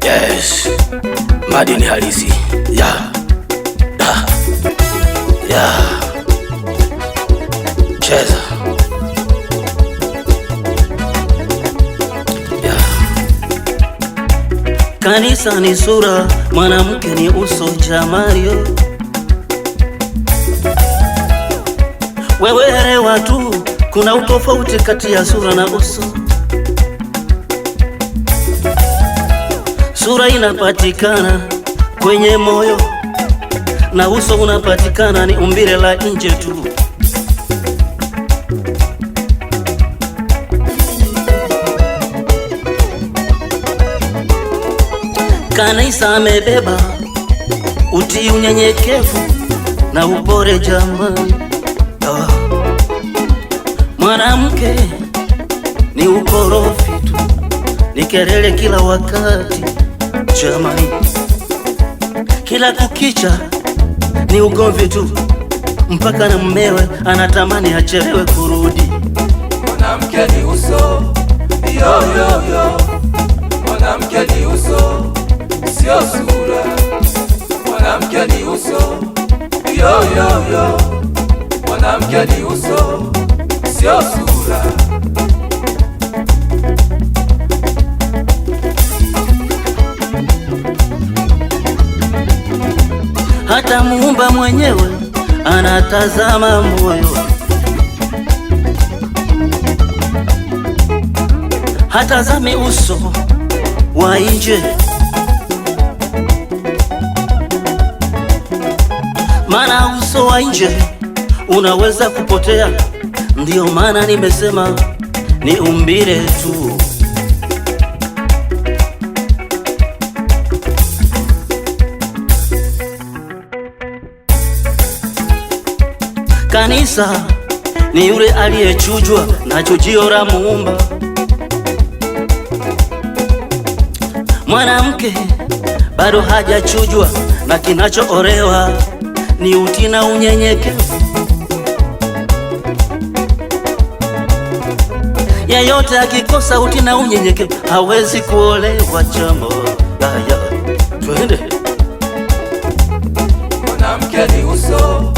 Yes, madini halisi. Cheza. Kanisa ni sura, mwanamke ni uso. Jamario, wewe elewa tu, kuna utofauti kati ya sura na uso. Sura inapatikana kwenye moyo na uso unapatikana ni umbile la nje tu. Kanisa amebeba utii, unyenyekevu na upole. Jamani, mwanamke ni ukorofi tu, ni kelele kila wakati. Jamani, kila kukicha ni ugomvi tu, mpaka na mmewe anatamani achelewe kurudi. Mwanamke ni uso, yo yo yo. Mwanamke ni uso, sio sura. Mwanamke ni uso, yo yo yo. Mwanamke ni uso, sio sura. Hata Muumba mwenyewe anatazama moyo, hatazami uso wa nje. Maana uso wa nje unaweza kupotea, ndiyo maana nimesema ni umbile tu. Kanisa ni yule aliyechujwa na chujio la Muumba. Mwanamke bado hajachujwa na kinachoolewa ni utii na unyenyekevu. Yeyote akikosa utii na unyenyekevu hawezi kuolewa. Jambo haya, twende. Mwanamke ni uso,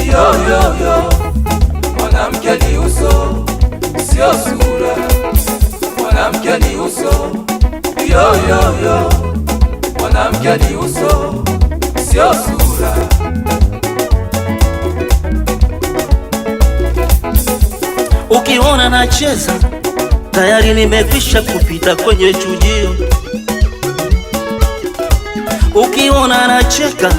yo yo yo. Mwanamke ni uso, sio sura. Mwanamke ni uso, yo yo yo. Mwanamke ni uso, sio sura. Ukiona nacheza tayari nimekwisha kupita kwenye chujio. Ukiona nacheka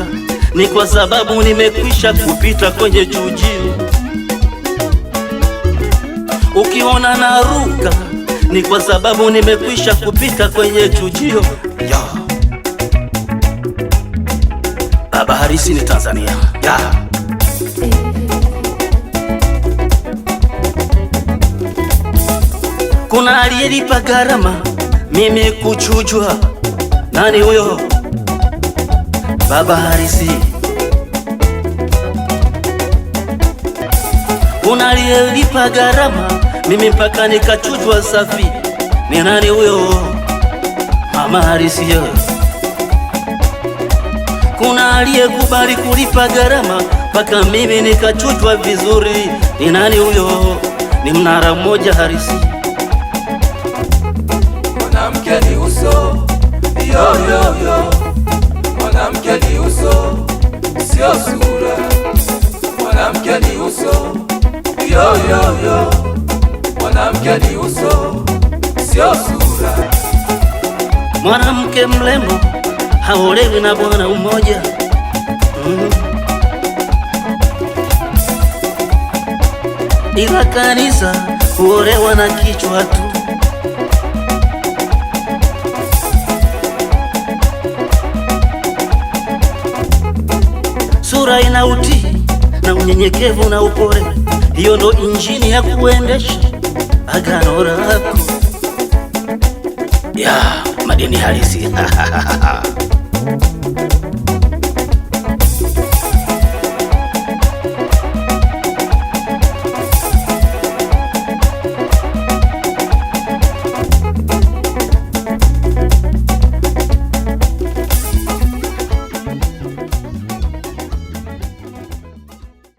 ni kwa sababu nimekwisha kupita kwenye chujio. Ukiona naruka ni kwa sababu nimekwisha kupita kwenye chujio. Baba Harisi ni Tanzania. Kuna aliyelipa gharama mimi kuchujwa. Nani huyo? Baba Harisi. Kuna aliyelipa gharama mimi mpaka nikachujwa safi. Ni nani huyo? Mama Harisi. Kuna aliyekubali kulipa gharama mpaka mimi nikachujwa vizuri. Ni nani huyo? Ni Mnara Mmoja Harisi. Mwanamke ni uso, yo yo yo. Mwanamke ni uso, sio sura. Mwanamke ni uso, yo yo yo. Mwanamke ni uso, sio sura. Mwanamke mrembo haolewi na bwana mmoja. Ila kanisa huolewa na kichwa tu. Sura ina utii na unyenyekevu na upole, hiyo ndo injini ya kuendesha agano lako. Madini halisi.